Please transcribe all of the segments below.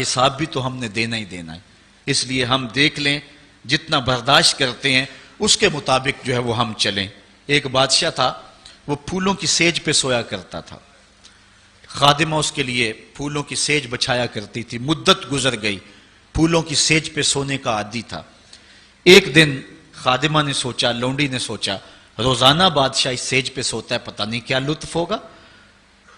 حساب بھی تو ہم نے دینا ہی دینا ہے، اس لیے ہم دیکھ لیں جتنا برداشت کرتے ہیں اس کے مطابق جو ہے وہ ہم چلیں۔ ایک بادشاہ تھا، وہ پھولوں کی سیج پہ سویا کرتا تھا، خادمہ اس کے لیے پھولوں کی سیج بچھایا کرتی تھی۔ مدت گزر گئی، پھولوں کی سیج پہ سونے کا عادی تھا۔ ایک دن خادمہ نے سوچا، لونڈی نے سوچا، روزانہ بادشاہ اس سیج پہ سوتا ہے، پتہ نہیں کیا لطف ہوگا۔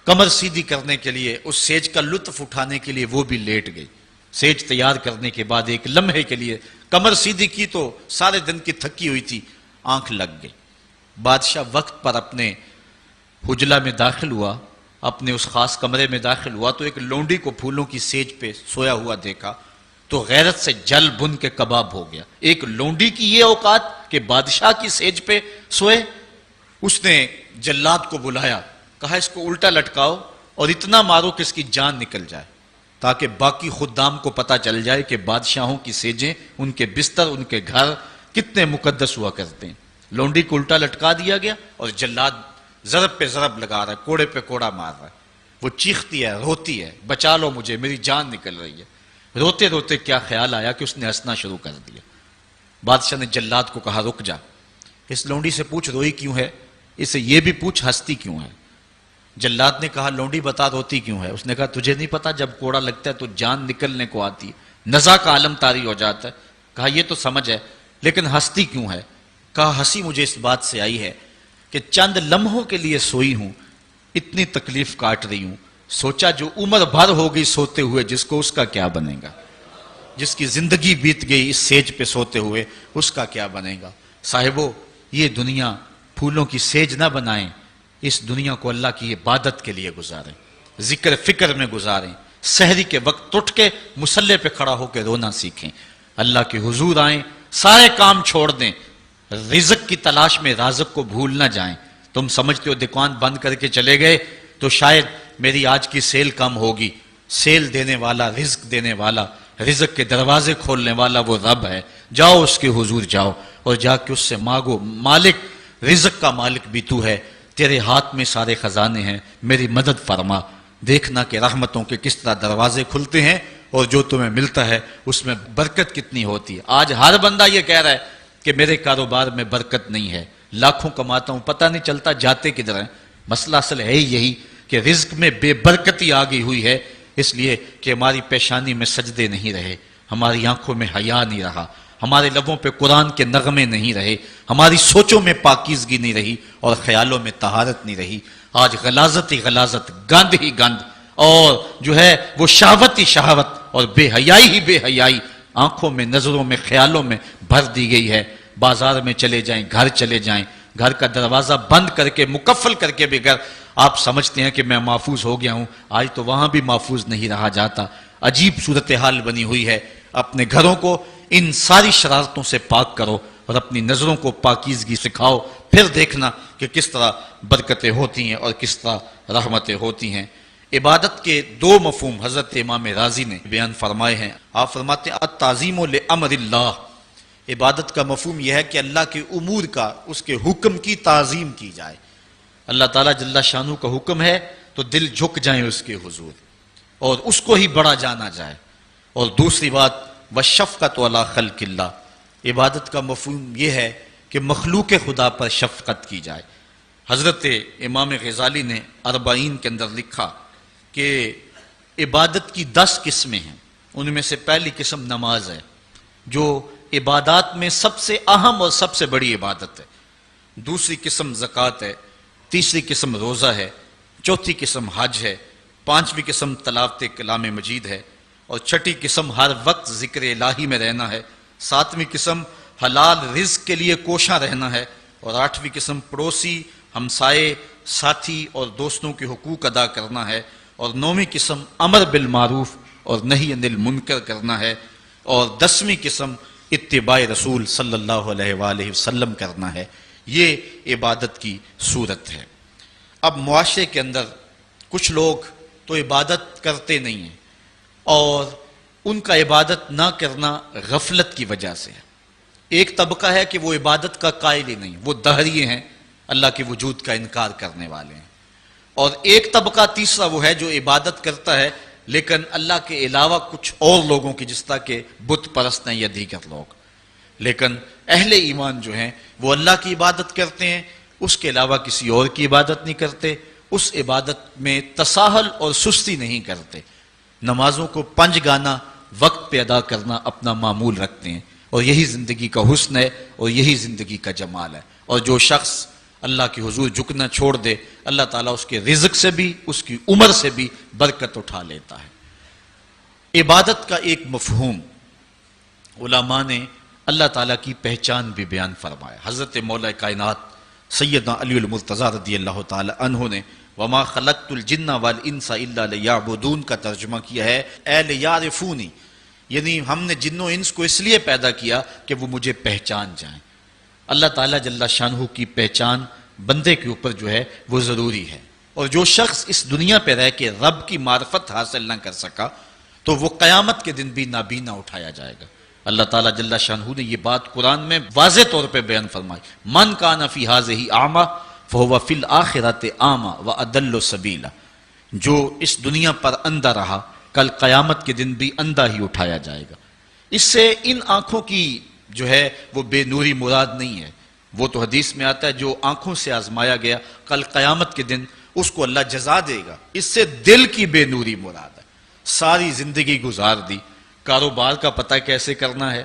کمر سیدھی کرنے کے لیے، اس سیج کا لطف اٹھانے کے لیے وہ بھی لیٹ گئی۔ سیج تیار کرنے کے بعد ایک لمحے کے لیے کمر سیدھی کی تو سارے دن کی تھکی ہوئی تھی، آنکھ لگ گئی۔ بادشاہ وقت پر اپنے حجلہ میں داخل ہوا، اپنے اس خاص کمرے میں داخل ہوا تو ایک لونڈی کو پھولوں کی سیج پہ سویا ہوا دیکھا تو غیرت سے جل بن کے کباب ہو گیا۔ ایک لونڈی کی یہ اوقات کہ بادشاہ کی سیج پہ سوئے۔ اس نے جلاد کو بلایا، کہا اس کو الٹا لٹکاؤ اور اتنا مارو کہ اس کی جان نکل جائے، تاکہ باقی خدام کو پتہ چل جائے کہ بادشاہوں کی سیجیں، ان کے بستر، ان کے گھر کتنے مقدس ہوا کرتے ہیں۔ لونڈی کو الٹا لٹکا دیا گیا اور جلاد ضرب پہ ضرب لگا رہا ہے، کوڑے پہ کوڑا مار رہا ہے۔ وہ چیختی ہے، روتی ہے، بچا لو مجھے، میری جان نکل رہی ہے۔ روتے روتے کیا خیال آیا کہ اس نے ہنسنا شروع کر دیا۔ بادشاہ نے جلاد کو کہا رک جا، اس لونڈی سے پوچھ روئی کیوں ہے، اسے یہ بھی پوچھ ہنستی کیوں ہے۔ جلاد نے کہا لونڈی بتا روتی کیوں ہے۔ اس نے کہا تجھے نہیں پتا جب کوڑا لگتا ہے تو جان نکلنے کو آتی ہے، نزع کا عالم طاری ہو جاتا ہے۔ کہا یہ تو سمجھ ہے، لیکن ہنستی کیوں ہے؟ کہا ہنسی مجھے اس بات سے آئی ہے کہ چند لمحوں کے لیے سوئی ہوں، اتنی تکلیف کاٹ رہی ہوں، سوچا جو عمر بھر ہو گئی سوتے ہوئے جس کو، اس کا کیا بنے گا؟ جس کی زندگی بیت گئی اس سیج پہ سوتے ہوئے، اس کا کیا بنے گا؟ صاحبو، یہ دنیا پھولوں کی سیج نہ بنائیں، اس دنیا کو اللہ کی عبادت کے لیے گزاریں، ذکر فکر میں گزاریں، سحری کے وقت اٹھ کے مصلی پہ کھڑا ہو کے رونا سیکھیں، اللہ کے حضور آئیں، سارے کام چھوڑ دیں، رزق کی تلاش میں رازق کو بھول نہ جائیں۔ تم سمجھتے ہو دکان بند کر کے چلے گئے تو شاید میری آج کی سیل کم ہوگی۔ سیل دینے والا، رزق دینے والا، رزق کے دروازے کھولنے والا وہ رب ہے۔ جاؤ اس کے حضور جاؤ اور جا کے اس سے مانگو، مالک، رزق کا مالک بھی تو ہے، تیرے ہاتھ میں سارے خزانے ہیں، میری مدد فرما۔ دیکھنا کہ رحمتوں کے کس طرح دروازے کھلتے ہیں اور جو تمہیں ملتا ہے اس میں برکت کتنی ہوتی ہے۔ آج ہر بندہ یہ کہہ رہا ہے کہ میرے کاروبار میں برکت نہیں ہے، لاکھوں کماتا ہوں، پتہ نہیں چلتا جاتے کدھر ہیں۔ مسئلہ اصل ہے یہی کہ رزق میں بے برکتی آ گئی ہوئی ہے، اس لیے کہ ہماری پیشانی میں سجدے نہیں رہے، ہماری آنکھوں میں حیا نہیں رہا، ہمارے لبوں پہ قرآن کے نغمے نہیں رہے، ہماری سوچوں میں پاکیزگی نہیں رہی اور خیالوں میں طہارت نہیں رہی۔ آج غلاظت ہی غلاظت، گند ہی گند، اور جو ہے وہ شہوت ہی شہوت اور بے حیائی ہی بے حیائی آنکھوں میں، نظروں میں، خیالوں میں بھر دی گئی ہے۔ بازار میں چلے جائیں، گھر چلے جائیں، گھر کا دروازہ بند کر کے، مکفل کر کے بھی اگر آپ سمجھتے ہیں کہ میں محفوظ ہو گیا ہوں، آج تو وہاں بھی محفوظ نہیں رہا جاتا۔ عجیب صورتحال بنی ہوئی ہے۔ اپنے گھروں کو ان ساری شرارتوں سے پاک کرو اور اپنی نظروں کو پاکیزگی سکھاؤ، پھر دیکھنا کہ کس طرح برکتیں ہوتی ہیں اور کس طرح رحمتیں ہوتی ہیں۔ عبادت کے دو مفہوم حضرت امام رازی نے بیان فرمائے ہیں۔ آپ فرماتے ہیں التعظیم لامر اللہ، عبادت کا مفہوم یہ ہے کہ اللہ کے امور کا، اس کے حکم کی تعظیم کی جائے۔ اللہ تعالیٰ جل شانہ کا حکم ہے تو دل جھک جائیں اس کے حضور اور اس کو ہی بڑا جانا جائے۔ اور دوسری بات وشفقت علی خلق اللہ، عبادت کا مفہوم یہ ہے کہ مخلوق خدا پر شفقت کی جائے۔ حضرت امام غزالی نے اربعین کے اندر لکھا کہ عبادت کی 10 قسمیں ہیں، ان میں سے پہلی قسم نماز ہے جو عبادات میں سب سے اہم اور سب سے بڑی عبادت ہے۔ دوسری قسم زکوٰۃ ہے، تیسری قسم روزہ ہے، چوتھی قسم حج ہے، پانچویں قسم تلاوت کلام مجید ہے، اور چھٹی قسم ہر وقت ذکر الہی میں رہنا ہے، ساتویں قسم حلال رزق کے لیے کوشاں رہنا ہے، اور آٹھویں قسم پڑوسی، ہمسائے، ساتھی اور دوستوں کے حقوق ادا کرنا ہے، اور نویں قسم امر بالمعروف اور نہی عن المنکر کرنا ہے، اور 10ویں قسم اتباع رسول صلی اللہ علیہ وآلہ وسلم کرنا ہے۔ یہ عبادت کی صورت ہے۔ اب معاشرے کے اندر کچھ لوگ تو عبادت کرتے نہیں ہیں اور ان کا عبادت نہ کرنا غفلت کی وجہ سے ہے۔ ایک طبقہ ہے کہ وہ عبادت کا قائل ہی نہیں، وہ دہریے ہیں، اللہ کے وجود کا انکار کرنے والے ہیں۔ اور ایک طبقہ تیسرا وہ ہے جو عبادت کرتا ہے لیکن اللہ کے علاوہ کچھ اور لوگوں کی، جس طرح کہ بت پرست ہیں یا دیگر لوگ. لیکن اہل ایمان جو ہیں وہ اللہ کی عبادت کرتے ہیں، اس کے علاوہ کسی اور کی عبادت نہیں کرتے، اس عبادت میں تساہل اور سستی نہیں کرتے، نمازوں کو 5 گانا وقت پہ ادا کرنا اپنا معمول رکھتے ہیں. اور یہی زندگی کا حسن ہے اور یہی زندگی کا جمال ہے. اور جو شخص اللہ کے حضور جھکنا چھوڑ دے، اللہ تعالیٰ اس کے رزق سے بھی، اس کی عمر سے بھی برکت اٹھا لیتا ہے. عبادت کا ایک مفہوم علماء نے اللہ تعالیٰ کی پہچان بھی بیان فرمایا. حضرت مولا کائنات سیدنا علی المرتضیٰ رضی اللہ تعالیٰ عنہ نے وما خلقت الجن والانس الا لیعبدون کا ترجمہ کیا ہے اے لیعرفونی، یعنی ہم نے جن و انس کو اس لیے پیدا کیا کہ وہ مجھے پہچان جائیں. اللہ تعالیٰ جل شانہ کی پہچان بندے کے اوپر جو ہے وہ ضروری ہے. اور جو شخص اس دنیا پہ رہ کے رب کی معرفت حاصل نہ کر سکا تو وہ قیامت کے دن بھی نابینا اٹھایا جائے گا. اللہ تعالیٰ جل شانہ نے یہ بات قرآن میں واضح طور پہ بیان فرمائی، من کان فی ھذہ اعمی فہو فی الآخرۃ اعمی واضل سبیلا. جو اس دنیا پر اندھا رہا کل قیامت کے دن بھی اندھا ہی اٹھایا جائے گا. اس سے ان آنکھوں کی جو ہے وہ بے نوری مراد نہیں ہے. وہ تو حدیث میں آتا ہے جو آنکھوں سے آزمایا گیا کل قیامت کے دن اس کو اللہ جزا دے گا. اس سے دل کی بے نوری مراد ہے. ساری زندگی گزار دی، کاروبار کا پتہ کیسے کرنا ہے،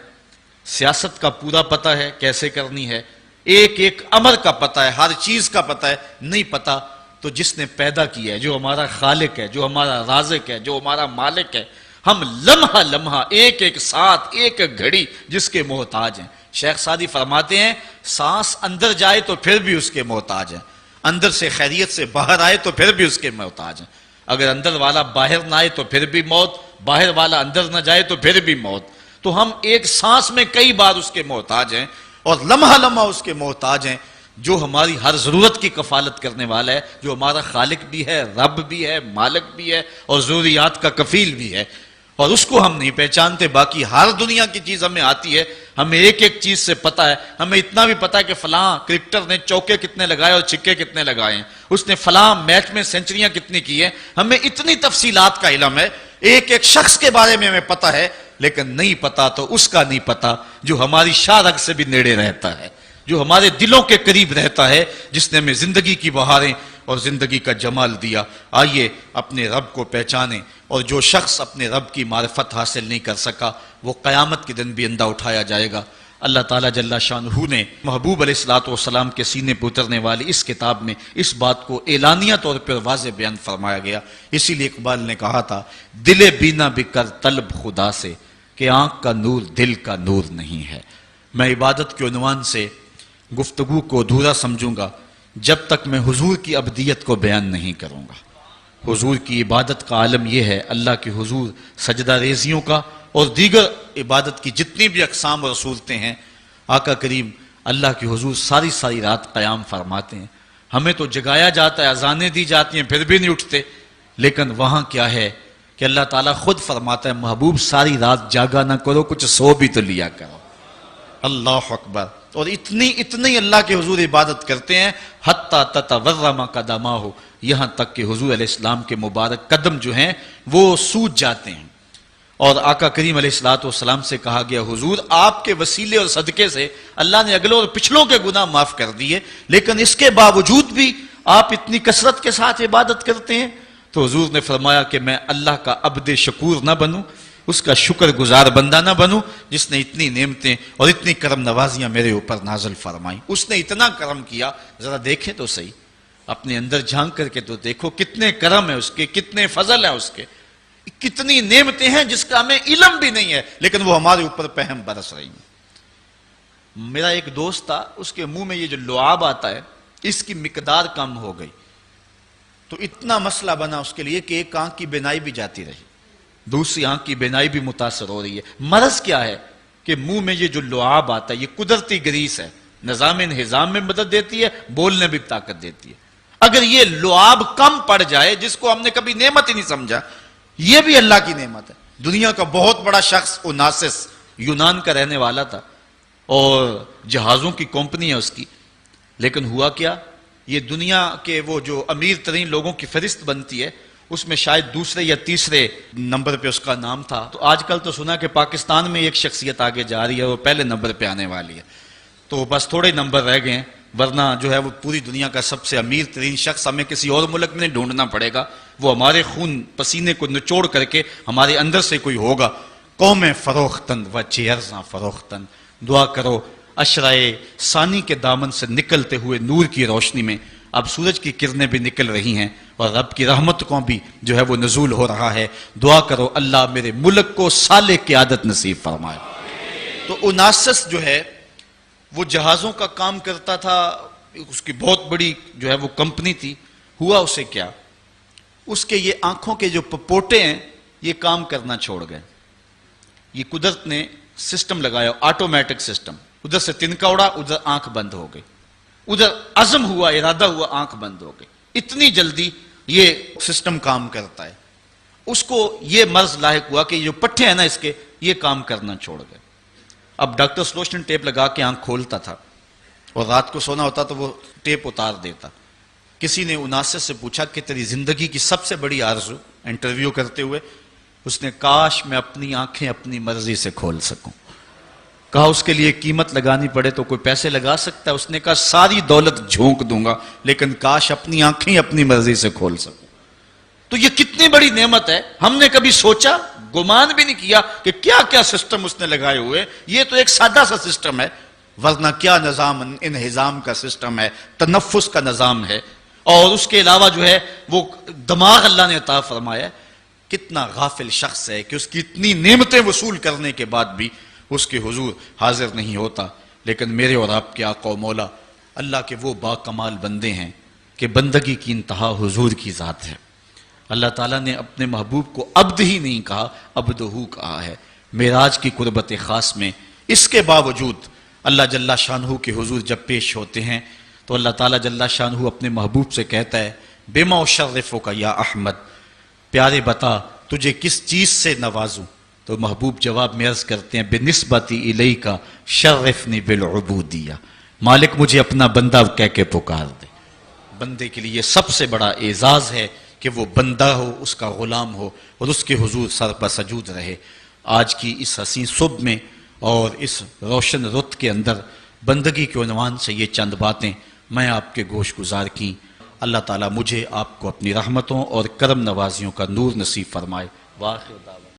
سیاست کا پورا پتہ ہے کیسے کرنی ہے، ایک ایک امر کا پتہ ہے، ہر چیز کا پتہ ہے، نہیں پتہ تو جس نے پیدا کیا ہے، جو ہمارا خالق ہے، جو ہمارا رازق ہے، جو ہمارا مالک ہے، ہم لمحہ لمحہ ایک ایک ساتھ ایک ایک گھڑی جس کے محتاج ہیں. شیخ سعدی فرماتے ہیں سانس اندر جائے تو پھر بھی اس کے محتاج ہیں، اندر سے خیریت سے باہر آئے تو پھر بھی اس کے محتاج ہیں. اگر اندر والا باہر نہ آئے تو پھر بھی موت، باہر والا اندر نہ جائے تو پھر بھی موت. تو ہم ایک سانس میں کئی بار اس کے محتاج ہیں اور لمحہ لمحہ اس کے محتاج ہیں. جو ہماری ہر ضرورت کی کفالت کرنے والا ہے، جو ہمارا خالق بھی ہے، رب بھی ہے، مالک بھی ہے اور ضروریات کا کفیل بھی ہے، اور اس کو ہم نہیں پہچانتے. باقی ہر دنیا کی چیز ہمیں آتی ہے، ہمیں ایک ایک چیز سے پتہ ہے. ہمیں اتنا بھی پتہ ہے کہ فلاں کرکٹر نے چوکے کتنے لگائے اور چھکے کتنے لگائے ہیں، اس نے فلاں میچ میں سینچریاں کتنی کی ہیں. ہمیں اتنی تفصیلات کا علم ہے، ایک ایک شخص کے بارے میں ہمیں پتہ ہے، لیکن نہیں پتہ تو اس کا نہیں پتہ جو ہماری شاہ رگ سے بھی نیڑے رہتا ہے، جو ہمارے دلوں کے قریب رہتا ہے، جس نے ہمیں زندگی کی بہاریں اور زندگی کا جمال دیا. آئیے اپنے رب کو پہچانیں. اور جو شخص اپنے رب کی معرفت حاصل نہیں کر سکا وہ قیامت کے دن بھی اندھا اٹھایا جائے گا. اللہ تعالیٰ جل شانہ نے محبوب علیہ الصلوۃ والسلام کے سینے پہ اترنے والی اس کتاب میں اس بات کو اعلانیہ طور پر واضح بیان فرمایا گیا. اسی لیے اقبال نے کہا تھا دل بینا بکر طلب خدا سے کہ آنکھ کا نور دل کا نور نہیں ہے. میں عبادت کے عنوان سے گفتگو کو ادھورا سمجھوں گا جب تک میں حضور کی عبدیت کو بیان نہیں کروں گا. حضور کی عبادت کا عالم یہ ہے اللہ کے حضور سجدہ ریزیوں کا اور دیگر عبادت کی جتنی بھی اقسام اور صورتیں ہیں. آقا کریم اللہ کے حضور ساری ساری رات قیام فرماتے ہیں. ہمیں تو جگایا جاتا ہے، اذانیں دی جاتی ہیں، پھر بھی نہیں اٹھتے. لیکن وہاں کیا ہے کہ اللہ تعالیٰ خود فرماتا ہے محبوب ساری رات جاگا نہ کرو، کچھ سو بھی تو لیا کرو. اللہ اکبر. اور اتنی اللہ کے حضور عبادت کرتے ہیں حتیٰ تتورم قدماہ، یہاں تک کہ حضور علیہ السلام کے مبارک قدم جو ہیں وہ سوج جاتے ہیں. اور آقا کریم علیہ الصلوۃ والسلام سے کہا گیا حضور آپ کے وسیلے اور صدقے سے اللہ نے اگلوں اور پچھلوں کے گناہ معاف کر دیے، لیکن اس کے باوجود بھی آپ اتنی کثرت کے ساتھ عبادت کرتے ہیں. تو حضور نے فرمایا کہ میں اللہ کا عبد شکور نہ بنوں، اس کا شکر گزار بندہ نہ بنوں جس نے اتنی نعمتیں اور اتنی کرم نوازیاں میرے اوپر نازل فرمائیں. اس نے اتنا کرم کیا، ذرا دیکھیں تو صحیح، اپنے اندر جھانک کر کے تو دیکھو کتنے کرم ہے اس کے، کتنے فضل ہے اس کے، کتنی نعمتیں ہیں جس کا ہمیں علم بھی نہیں ہے لیکن وہ ہمارے اوپر پہم برس رہی ہیں. میرا ایک دوست تھا، اس کے منہ میں یہ جو لعاب آتا ہے اس کی مقدار کم ہو گئی تو اتنا مسئلہ بنا اس کے لیے کہ ایک آنکھ کی بینائی بھی جاتی رہی، دوسری آنکھ کی بینائی بھی متاثر ہو رہی ہے. مرض کیا ہے کہ منہ میں یہ جو لعاب آتا ہے یہ قدرتی گریس ہے، نظام انہضام میں مدد دیتی ہے، بولنے بھی طاقت دیتی ہے. اگر یہ لعاب کم پڑ جائے جس کو ہم نے کبھی نعمت ہی نہیں سمجھا، یہ بھی اللہ کی نعمت ہے. دنیا کا بہت بڑا شخص اوناسس یونان کا رہنے والا تھا اور جہازوں کی کمپنی ہے اس کی، لیکن ہوا کیا، یہ دنیا کے وہ جو امیر ترین لوگوں کی فہرست بنتی ہے اس میں شاید دوسرے یا تیسرے نمبر پہ اس کا نام تھا. تو آج کل تو سنا کہ پاکستان میں ایک شخصیت آگے جا رہی ہے، وہ پہلے نمبر پہ آنے والی ہے. تو بس تھوڑے نمبر رہ گئے ہیں، ورنہ جو ہے وہ پوری دنیا کا سب سے امیر ترین شخص ہمیں کسی اور ملک میں نہیں ڈھونڈنا پڑے گا، وہ ہمارے خون پسینے کو نچوڑ کر کے ہمارے اندر سے کوئی ہوگا. قومیں فروختن و چیرزاں فروختن. دعا کرو عشرائے ثانی کے دامن سے نکلتے ہوئے نور کی روشنی میں اب سورج کی کرنیں بھی نکل رہی ہیں اور رب کی رحمت کو بھی جو ہے وہ نزول ہو رہا ہے. دعا کرو اللہ میرے ملک کو صالح قیادت نصیب فرمائے. تو اوناسس جو ہے وہ جہازوں کا کام کرتا تھا، اس کی بہت بڑی جو ہے وہ کمپنی تھی. ہوا اسے کیا، اس کے یہ آنکھوں کے جو پپوٹے ہیں یہ کام کرنا چھوڑ گئے. یہ قدرت نے سسٹم لگایا، آٹومیٹک سسٹم. ادھر سے تنکا اڑا، ادھر آنکھ بند ہو گئی. ادھر عزم ہوا، ارادہ ہوا، آنکھ بند ہو گئی. اتنی جلدی یہ سسٹم کام کرتا ہے. اس کو یہ مرض لاحق ہوا کہ جو پٹھے ہیں نا اس کے، یہ کام کرنا چھوڑ گئے. اب ڈاکٹر سلوشن ٹیپ لگا کے آنکھ کھولتا تھا اور رات کو سونا ہوتا تو وہ ٹیپ اتار دیتا. کسی نے اوناسس سے پوچھا کہ تیری زندگی کی سب سے بڑی آرزو، انٹرویو کرتے ہوئے اس نے کاش میں اپنی آنکھیں اپنی مرضی سے کھول سکوں. کہا اس کے لیے قیمت لگانی پڑے تو کوئی پیسے لگا سکتا ہے؟ اس نے کہا ساری دولت جھونک دوں گا لیکن کاش اپنی آنکھیں اپنی مرضی سے کھول سکوں. تو یہ کتنی بڑی نعمت ہے، ہم نے کبھی سوچا، گمان بھی نہیں کیا کہ کیا کیا سسٹم اس نے لگائے ہوئے. یہ تو ایک سادہ سا سسٹم ہے، ورنہ کیا نظام انہضام کا سسٹم ہے، تنفس کا نظام ہے، اور اس کے علاوہ جو ہے وہ دماغ اللہ نے عطا فرمایا. کتنا غافل شخص ہے کہ اس کی اتنی نعمتیں وصول کرنے کے بعد بھی اس کے حضور حاضر نہیں ہوتا. لیکن میرے اور آپ کے آقا و مولا اللہ کے وہ با کمال بندے ہیں کہ بندگی کی انتہا حضور کی ذات ہے. اللہ تعالیٰ نے اپنے محبوب کو عبد ہی نہیں کہا، عبدہو کہا ہے. معراج کی قربت خاص میں اس کے باوجود اللہ جل شانہ کے حضور جب پیش ہوتے ہیں تو اللہ تعالیٰ جل شانہ اپنے محبوب سے کہتا ہے بما اشرفک یا احمد، پیارے بتا تجھے کس چیز سے نوازوں. تو محبوب جواب میں عرض کرتے ہیں بنسبتی الیک شرفنی بالعبودیہ، مالک مجھے اپنا بندہ کہہ کے پکار دے. بندے کے لیے سب سے بڑا اعزاز ہے کہ وہ بندہ ہو، اس کا غلام ہو اور اس کے حضور سر پر سجود رہے. آج کی اس حسین صبح میں اور اس روشن رت کے اندر بندگی کے عنوان سے یہ چند باتیں میں آپ کے گوش گزار کی. اللہ تعالیٰ مجھے آپ کو اپنی رحمتوں اور کرم نوازیوں کا نور نصیب فرمائے. واخر دعوانا